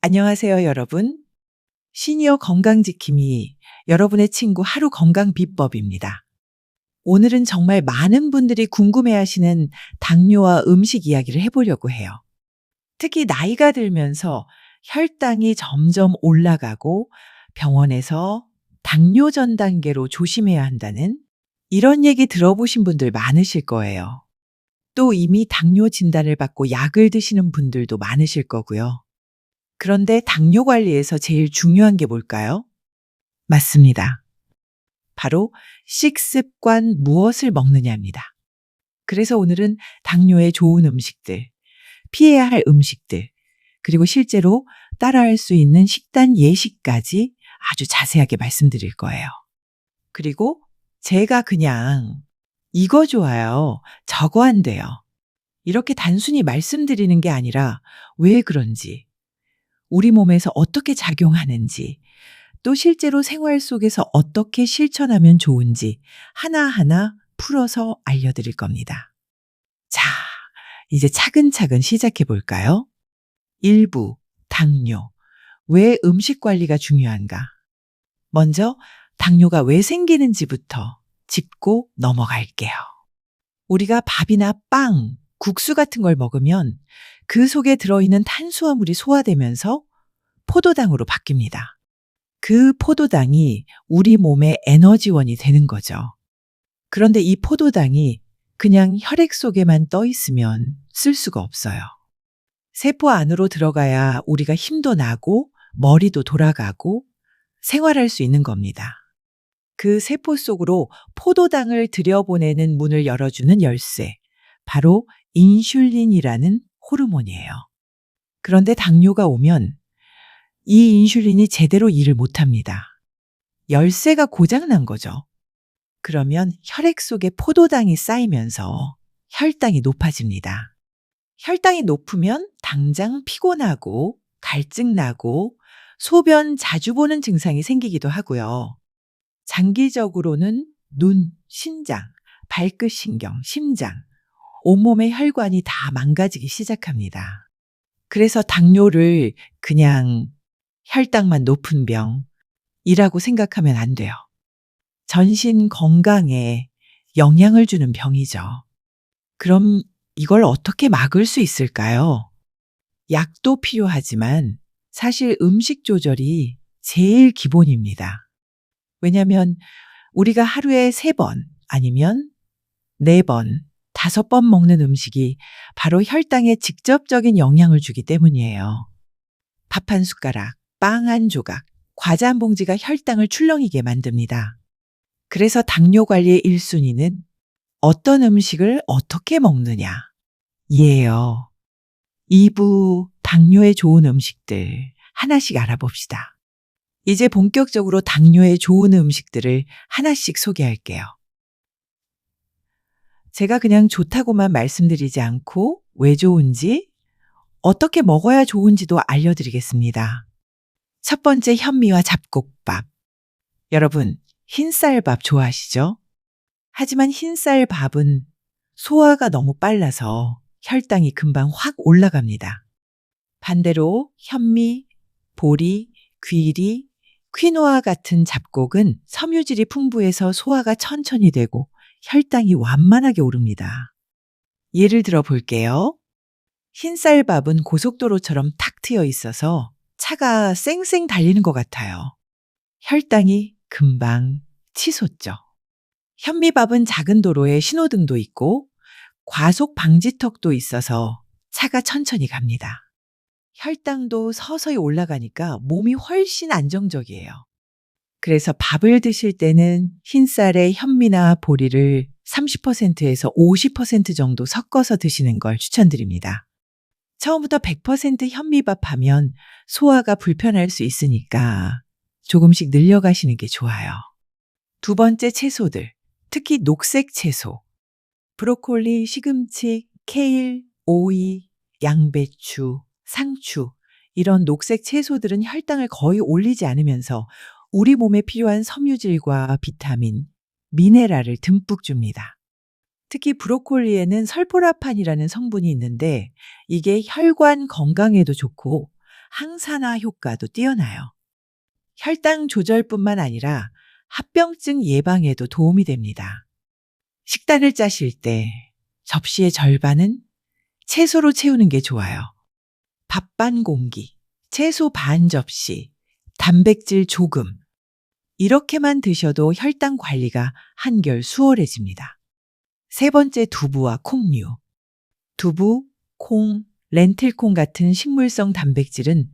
안녕하세요, 여러분. 시니어 건강지킴이 여러분의 친구 하루 건강 비법입니다. 오늘은 정말 많은 분들이 궁금해하시는 당뇨와 음식 이야기를 해보려고 해요. 특히 나이가 들면서 혈당이 점점 올라가고 병원에서 당뇨 전 단계로 조심해야 한다는 이런 얘기 들어보신 분들 많으실 거예요. 또 이미 당뇨 진단을 받고 약을 드시는 분들도 많으실 거고요. 그런데 당뇨 관리에서 제일 중요한 게 뭘까요? 맞습니다. 바로 식습관 무엇을 먹느냐입니다. 그래서 오늘은 당뇨에 좋은 음식들, 피해야 할 음식들, 그리고 실제로 따라할 수 있는 식단 예시까지 아주 자세하게 말씀드릴 거예요. 그리고 제가 그냥 이거 좋아요, 저거 안 돼요. 이렇게 단순히 말씀드리는 게 아니라 왜 그런지, 우리 몸에서 어떻게 작용하는지, 또 실제로 생활 속에서 어떻게 실천하면 좋은지 하나하나 풀어서 알려드릴 겁니다. 자, 이제 차근차근 시작해 볼까요? 1부, 당뇨. 왜 음식 관리가 중요한가? 먼저 당뇨가 왜 생기는지부터 짚고 넘어갈게요. 우리가 밥이나 빵, 국수 같은 걸 먹으면 그 속에 들어있는 탄수화물이 소화되면서 포도당으로 바뀝니다. 그 포도당이 우리 몸의 에너지원이 되는 거죠. 그런데 이 포도당이 그냥 혈액 속에만 떠 있으면 쓸 수가 없어요. 세포 안으로 들어가야 우리가 힘도 나고 머리도 돌아가고 생활할 수 있는 겁니다. 그 세포 속으로 포도당을 들여보내는 문을 열어주는 열쇠, 바로 인슐린이라는 호르몬이에요. 그런데 당뇨가 오면 이 인슐린이 제대로 일을 못합니다. 열쇠가 고장난 거죠. 그러면 혈액 속에 포도당이 쌓이면서 혈당이 높아집니다. 혈당이 높으면 당장 피곤하고 갈증나고 소변 자주 보는 증상이 생기기도 하고요. 장기적으로는 눈, 신장, 발끝 신경, 심장, 온몸의 혈관이 다 망가지기 시작합니다. 그래서 당뇨를 그냥 혈당만 높은 병이라고 생각하면 안 돼요. 전신 건강에 영향을 주는 병이죠. 그럼 이걸 어떻게 막을 수 있을까요? 약도 필요하지만 사실 음식 조절이 제일 기본입니다. 왜냐하면 우리가 하루에 3번 아니면 4번, 5번 먹는 음식이 바로 혈당에 직접적인 영향을 주기 때문이에요. 밥 한 숟가락, 빵 한 조각, 과자 한 봉지가 혈당을 출렁이게 만듭니다. 그래서 당뇨 관리의 1순위는 어떤 음식을 어떻게 먹느냐 이에요. 2부 당뇨에 좋은 음식들 하나씩 알아봅시다. 이제 본격적으로 당뇨에 좋은 음식들을 하나씩 소개할게요. 제가 그냥 좋다고만 말씀드리지 않고 왜 좋은지, 어떻게 먹어야 좋은지도 알려드리겠습니다. 첫 번째, 현미와 잡곡밥. 여러분, 흰쌀밥 좋아하시죠? 하지만 흰쌀밥은 소화가 너무 빨라서 혈당이 금방 확 올라갑니다. 반대로 현미, 보리, 귀리, 퀴노아 같은 잡곡은 섬유질이 풍부해서 소화가 천천히 되고 혈당이 완만하게 오릅니다. 예를 들어 볼게요. 흰쌀밥은 고속도로처럼 탁 트여 있어서 차가 쌩쌩 달리는 것 같아요. 혈당이 금방 치솟죠. 현미밥은 작은 도로에 신호등도 있고 과속 방지턱도 있어서 차가 천천히 갑니다. 혈당도 서서히 올라가니까 몸이 훨씬 안정적이에요. 그래서 밥을 드실 때는 흰쌀에 현미나 보리를 30%에서 50% 정도 섞어서 드시는 걸 추천드립니다. 처음부터 100% 현미밥 하면 소화가 불편할 수 있으니까 조금씩 늘려가시는 게 좋아요. 두 번째, 채소들, 특히 녹색 채소. 브로콜리, 시금치, 케일, 오이, 양배추, 상추, 이런 녹색 채소들은 혈당을 거의 올리지 않으면서 우리 몸에 필요한 섬유질과 비타민, 미네랄을 듬뿍 줍니다. 특히 브로콜리에는 설포라판이라는 성분이 있는데 이게 혈관 건강에도 좋고 항산화 효과도 뛰어나요. 혈당 조절뿐만 아니라 합병증 예방에도 도움이 됩니다. 식단을 짜실 때 접시의 절반은 채소로 채우는 게 좋아요. 밥 반 공기, 채소 반 접시, 단백질 조금. 이렇게만 드셔도 혈당 관리가 한결 수월해집니다. 세 번째, 두부와 콩류. 두부, 콩, 렌틸콩 같은 식물성 단백질은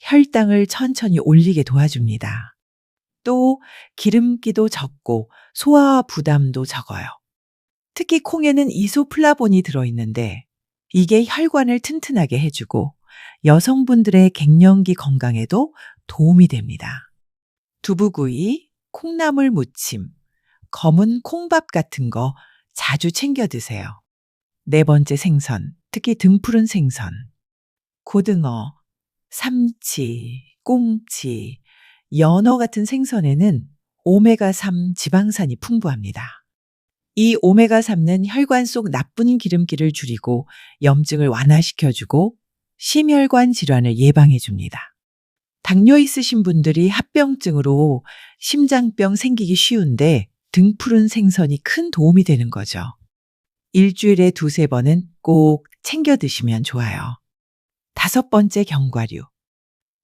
혈당을 천천히 올리게 도와줍니다. 또 기름기도 적고 소화 부담도 적어요. 특히 콩에는 이소플라본이 들어있는데 이게 혈관을 튼튼하게 해주고 여성분들의 갱년기 건강에도 도움이 됩니다. 두부구이, 콩나물 무침, 검은 콩밥 같은 거 자주 챙겨 드세요. 네 번째, 생선, 특히 등푸른 생선. 고등어, 삼치, 꽁치, 연어 같은 생선에는 오메가3 지방산이 풍부합니다. 이 오메가3는 혈관 속 나쁜 기름기를 줄이고 염증을 완화시켜주고 심혈관 질환을 예방해줍니다. 당뇨 있으신 분들이 합병증으로 심장병 생기기 쉬운데 등푸른 생선이 큰 도움이 되는 거죠. 일주일에 2~3번은 꼭 챙겨 드시면 좋아요. 다섯 번째, 견과류.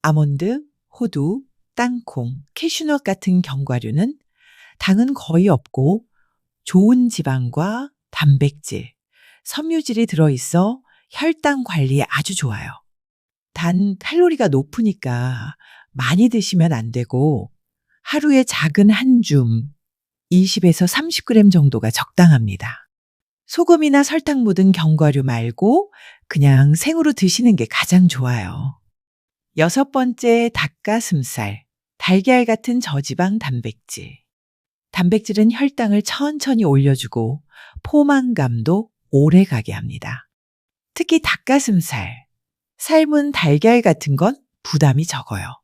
아몬드, 호두, 땅콩, 캐슈넛 같은 견과류는 당은 거의 없고 좋은 지방과 단백질, 섬유질이 들어있어 혈당 관리에 아주 좋아요. 단 칼로리가 높으니까 많이 드시면 안 되고 하루에 작은 한 줌, 20에서 30g 정도가 적당합니다. 소금이나 설탕 묻은 견과류 말고 그냥 생으로 드시는 게 가장 좋아요. 여섯 번째, 닭가슴살, 달걀 같은 저지방 단백질. 단백질은 혈당을 천천히 올려주고 포만감도 오래 가게 합니다. 특히 닭가슴살, 삶은 달걀 같은 건 부담이 적어요.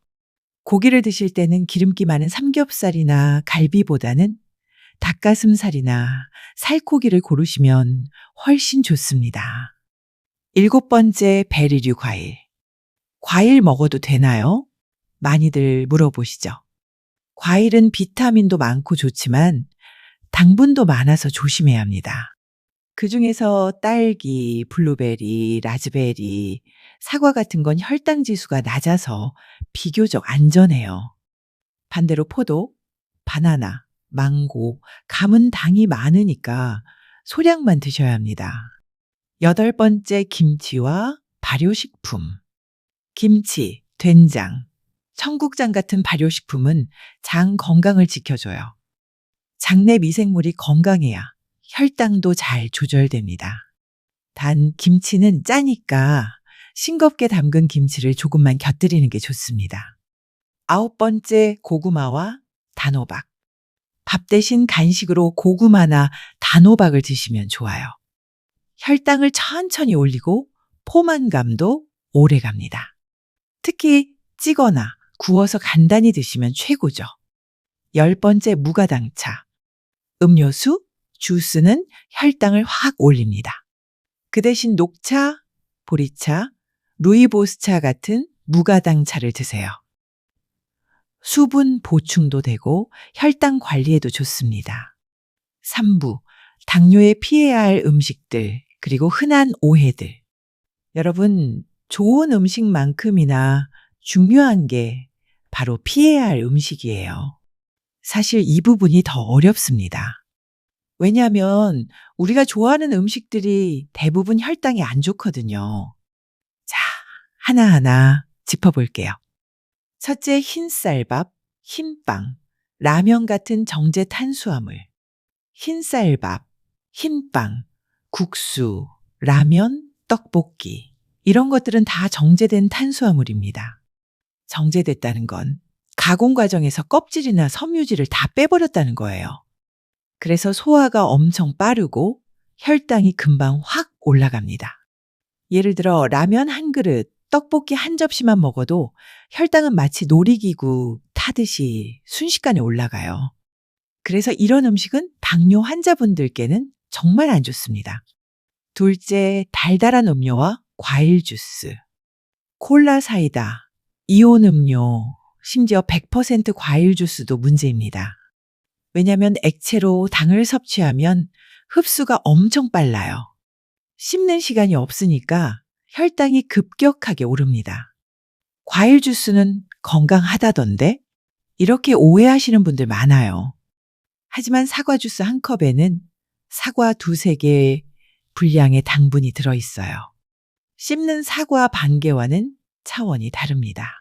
고기를 드실 때는 기름기 많은 삼겹살이나 갈비보다는 닭가슴살이나 살코기를 고르시면 훨씬 좋습니다. 일곱 번째, 베리류 과일. 과일 먹어도 되나요? 많이들 물어보시죠. 과일은 비타민도 많고 좋지만 당분도 많아서 조심해야 합니다. 그중에서 딸기, 블루베리, 라즈베리, 사과 같은 건 혈당 지수가 낮아서 비교적 안전해요. 반대로 포도, 바나나, 망고, 감은 당이 많으니까 소량만 드셔야 합니다. 여덟 번째, 김치와 발효식품. 김치, 된장, 청국장 같은 발효식품은 장 건강을 지켜줘요. 장내 미생물이 건강해야 혈당도 잘 조절됩니다. 단 김치는 짜니까 싱겁게 담근 김치를 조금만 곁들이는 게 좋습니다. 아홉 번째, 고구마와 단호박. 밥 대신 간식으로 고구마나 단호박을 드시면 좋아요. 혈당을 천천히 올리고 포만감도 오래 갑니다. 특히 찌거나 구워서 간단히 드시면 최고죠. 열 번째, 무가당차. 음료수, 주스는 혈당을 확 올립니다. 그 대신 녹차, 보리차, 루이보스차 같은 무가당차를 드세요. 수분 보충도 되고 혈당 관리에도 좋습니다. 3부, 당뇨에 피해야 할 음식들, 그리고 흔한 오해들. 여러분, 좋은 음식만큼이나 중요한 게 바로 피해야 할 음식이에요. 사실 이 부분이 더 어렵습니다. 왜냐하면 우리가 좋아하는 음식들이 대부분 혈당이 안 좋거든요. 자, 하나하나 짚어볼게요. 첫째, 흰쌀밥, 흰빵, 라면 같은 정제 탄수화물. 흰쌀밥, 흰빵, 국수, 라면, 떡볶이. 이런 것들은 다 정제된 탄수화물입니다. 정제됐다는 건 가공 과정에서 껍질이나 섬유질을 다 빼버렸다는 거예요. 그래서 소화가 엄청 빠르고 혈당이 금방 확 올라갑니다. 예를 들어 라면 한 그릇, 떡볶이 한 접시만 먹어도 혈당은 마치 놀이기구 타듯이 순식간에 올라가요. 그래서 이런 음식은 당뇨 환자분들께는 정말 안 좋습니다. 둘째, 달달한 음료와 과일 주스. 콜라, 사이다, 이온 음료, 심지어 100% 과일 주스도 문제입니다. 왜냐하면 액체로 당을 섭취하면 흡수가 엄청 빨라요. 씹는 시간이 없으니까 혈당이 급격하게 오릅니다. 과일 주스는 건강하다던데? 이렇게 오해하시는 분들 많아요. 하지만 사과 주스 한 컵에는 사과 두세 개 분량의 당분이 들어있어요. 씹는 사과 반 개와는 차원이 다릅니다.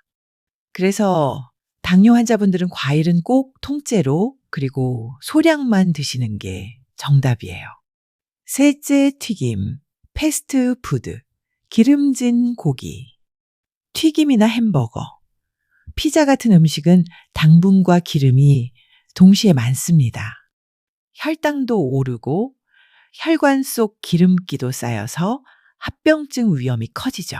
그래서 당뇨 환자분들은 과일은 꼭 통째로 그리고 소량만 드시는 게 정답이에요. 셋째, 튀김, 패스트푸드, 기름진 고기, 튀김이나 햄버거, 피자 같은 음식은 당분과 기름이 동시에 많습니다. 혈당도 오르고 혈관 속 기름기도 쌓여서 합병증 위험이 커지죠.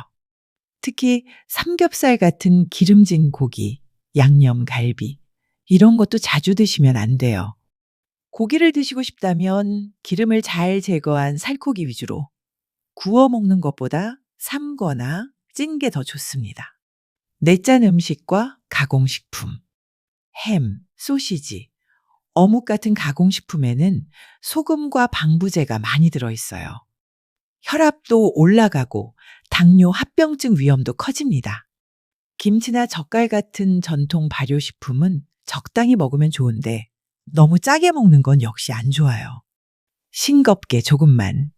특히 삼겹살 같은 기름진 고기, 양념 갈비, 이런 것도 자주 드시면 안 돼요. 고기를 드시고 싶다면 기름을 잘 제거한 살코기 위주로 구워 먹는 것보다 삶거나 찐 게 더 좋습니다. 내짠 음식과 가공식품, 햄, 소시지, 어묵 같은 가공식품에는 소금과 방부제가 많이 들어있어요. 혈압도 올라가고 당뇨 합병증 위험도 커집니다. 김치나 젓갈 같은 전통 발효식품은 적당히 먹으면 좋은데 너무 짜게 먹는 건 역시 안 좋아요. 싱겁게 조금만.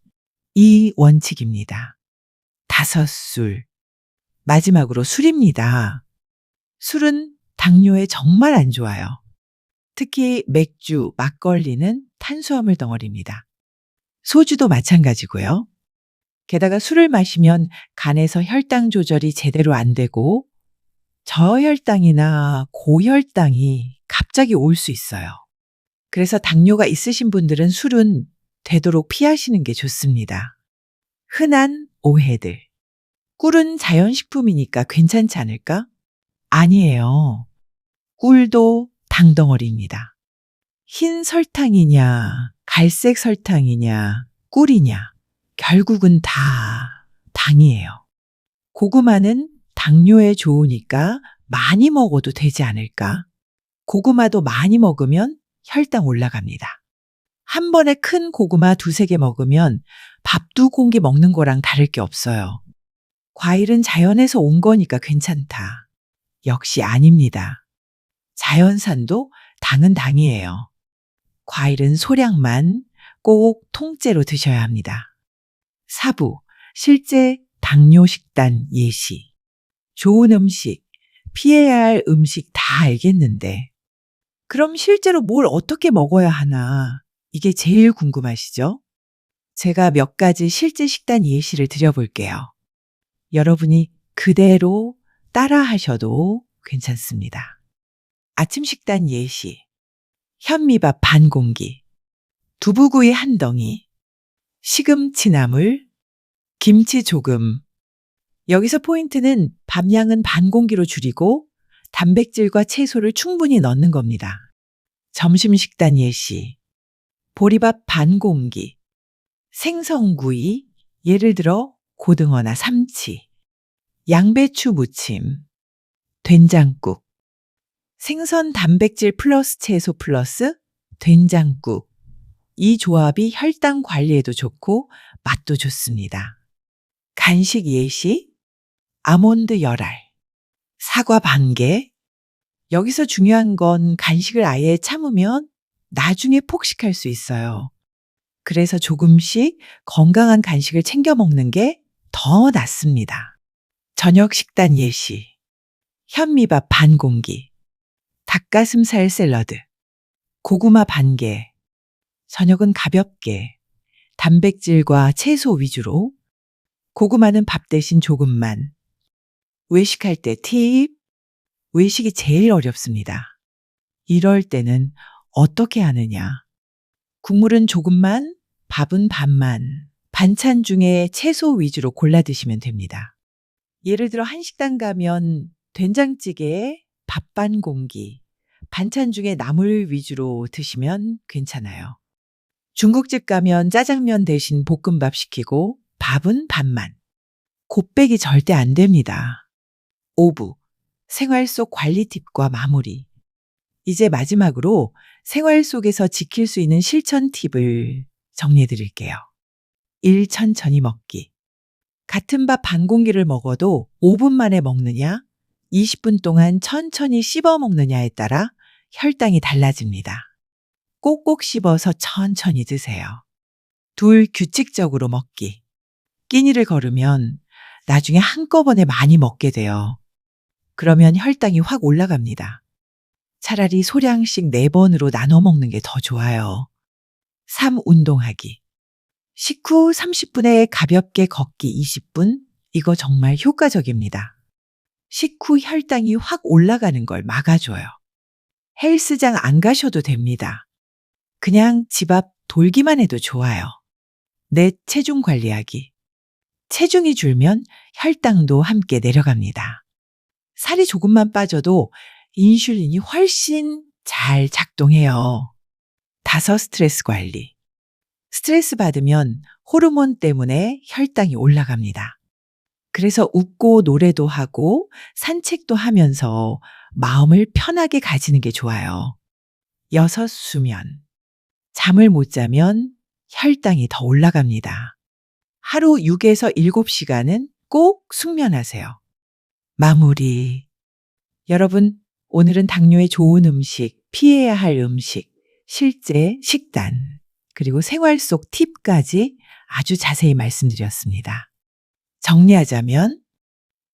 이 원칙입니다. 5술. 마지막으로 술입니다. 술은 당뇨에 정말 안 좋아요. 특히 맥주, 막걸리는 탄수화물 덩어리입니다. 소주도 마찬가지고요. 게다가 술을 마시면 간에서 혈당 조절이 제대로 안 되고 저혈당이나 고혈당이 갑자기 올 수 있어요. 그래서 당뇨가 있으신 분들은 술은 되도록 피하시는 게 좋습니다. 흔한 오해들. 꿀은 자연식품이니까 괜찮지 않을까? 아니에요. 꿀도 당덩어리입니다. 흰 설탕이냐, 갈색 설탕이냐, 꿀이냐, 결국은 다 당이에요. 고구마는 당뇨에 좋으니까 많이 먹어도 되지 않을까? 고구마도 많이 먹으면 혈당 올라갑니다. 한 번에 큰 고구마 2~3개 먹으면 밥 2공기 먹는 거랑 다를 게 없어요. 과일은 자연에서 온 거니까 괜찮다. 역시 아닙니다. 자연산도 당은 당이에요. 과일은 소량만 꼭 통째로 드셔야 합니다. 4부, 실제 당뇨 식단 예시. 좋은 음식, 피해야 할 음식 다 알겠는데 그럼 실제로 뭘 어떻게 먹어야 하나? 이게 제일 궁금하시죠? 제가 몇 가지 실제 식단 예시를 드려볼게요. 여러분이 그대로 따라 하셔도 괜찮습니다. 아침 식단 예시. 현미밥 반 공기, 두부구이 한 덩이, 시금치 나물, 김치 조금. 여기서 포인트는 밥 양은 반 공기로 줄이고 단백질과 채소를 충분히 넣는 겁니다. 점심 식단 예시. 보리밥 반 공기, 생선구이, 예를 들어 고등어나 삼치, 양배추 무침, 된장국, 생선 단백질 플러스 채소 플러스 된장국. 이 조합이 혈당 관리에도 좋고 맛도 좋습니다. 간식 예시, 아몬드 열알, 사과 반 개. 여기서 중요한 건 간식을 아예 참으면 나중에 폭식할 수 있어요. 그래서 조금씩 건강한 간식을 챙겨 먹는 게 더 낫습니다. 저녁 식단 예시. 현미밥 반 공기, 닭가슴살 샐러드, 고구마 반 개. 저녁은 가볍게 단백질과 채소 위주로. 고구마는 밥 대신 조금만. 외식할 때 팁. 외식이 제일 어렵습니다. 이럴 때는 어떻게 하느냐. 국물은 조금만, 밥은 반만, 반찬 중에 채소 위주로 골라 드시면 됩니다. 예를 들어 한식당 가면 된장찌개에 밥 반 공기, 반찬 중에 나물 위주로 드시면 괜찮아요. 중국집 가면 짜장면 대신 볶음밥 시키고 밥은 반만. 곱빼기 절대 안 됩니다. 5부, 생활 속 관리 팁과 마무리. 이제 마지막으로 생활 속에서 지킬 수 있는 실천 팁을 정리해 드릴게요. 1. 천천히 먹기. 같은 밥 반 공기를 먹어도 5분 만에 먹느냐, 20분 동안 천천히 씹어 먹느냐에 따라 혈당이 달라집니다. 꼭꼭 씹어서 천천히 드세요. 2. 규칙적으로 먹기. 끼니를 걸으면 나중에 한꺼번에 많이 먹게 돼요. 그러면 혈당이 확 올라갑니다. 차라리 소량씩 4번으로 나눠 먹는 게 더 좋아요. 3. 운동하기. 식후 30분에 가볍게 걷기 20분. 이거 정말 효과적입니다. 식후 혈당이 확 올라가는 걸 막아줘요. 헬스장 안 가셔도 됩니다. 그냥 집 앞 돌기만 해도 좋아요. 내 체중 관리하기. 체중이 줄면 혈당도 함께 내려갑니다. 살이 조금만 빠져도 인슐린이 훨씬 잘 작동해요. 5. 스트레스 관리. 스트레스 받으면 호르몬 때문에 혈당이 올라갑니다. 그래서 웃고 노래도 하고 산책도 하면서 마음을 편하게 가지는 게 좋아요. 6. 수면. 잠을 못 자면 혈당이 더 올라갑니다. 하루 6에서 7시간은 꼭 숙면하세요. 마무리. 여러분, 오늘은 당뇨에 좋은 음식, 피해야 할 음식, 실제 식단, 그리고 생활 속 팁까지 아주 자세히 말씀드렸습니다. 정리하자면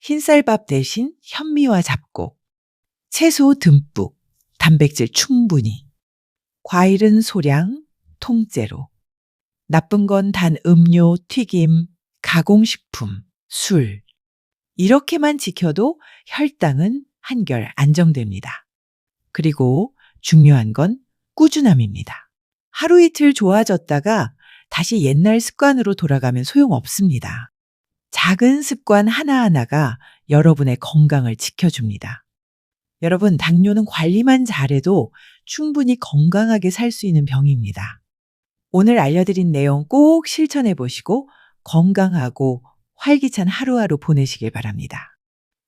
흰쌀밥 대신 현미와 잡곡, 채소 듬뿍, 단백질 충분히, 과일은 소량, 통째로, 나쁜 건 단 음료, 튀김, 가공식품, 술. 이렇게만 지켜도 혈당은 한결 안정됩니다. 그리고 중요한 건 꾸준함입니다. 하루 이틀 좋아졌다가 다시 옛날 습관으로 돌아가면 소용없습니다. 작은 습관 하나하나가 여러분의 건강을 지켜줍니다. 여러분, 당뇨는 관리만 잘해도 충분히 건강하게 살 수 있는 병입니다. 오늘 알려드린 내용 꼭 실천해 보시고 건강하고 활기찬 하루하루 보내시길 바랍니다.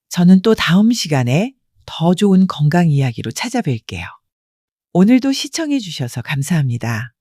저는 또 다음 시간에 더 좋은 건강 이야기로 찾아뵐게요. 오늘도 시청해 주셔서 감사합니다.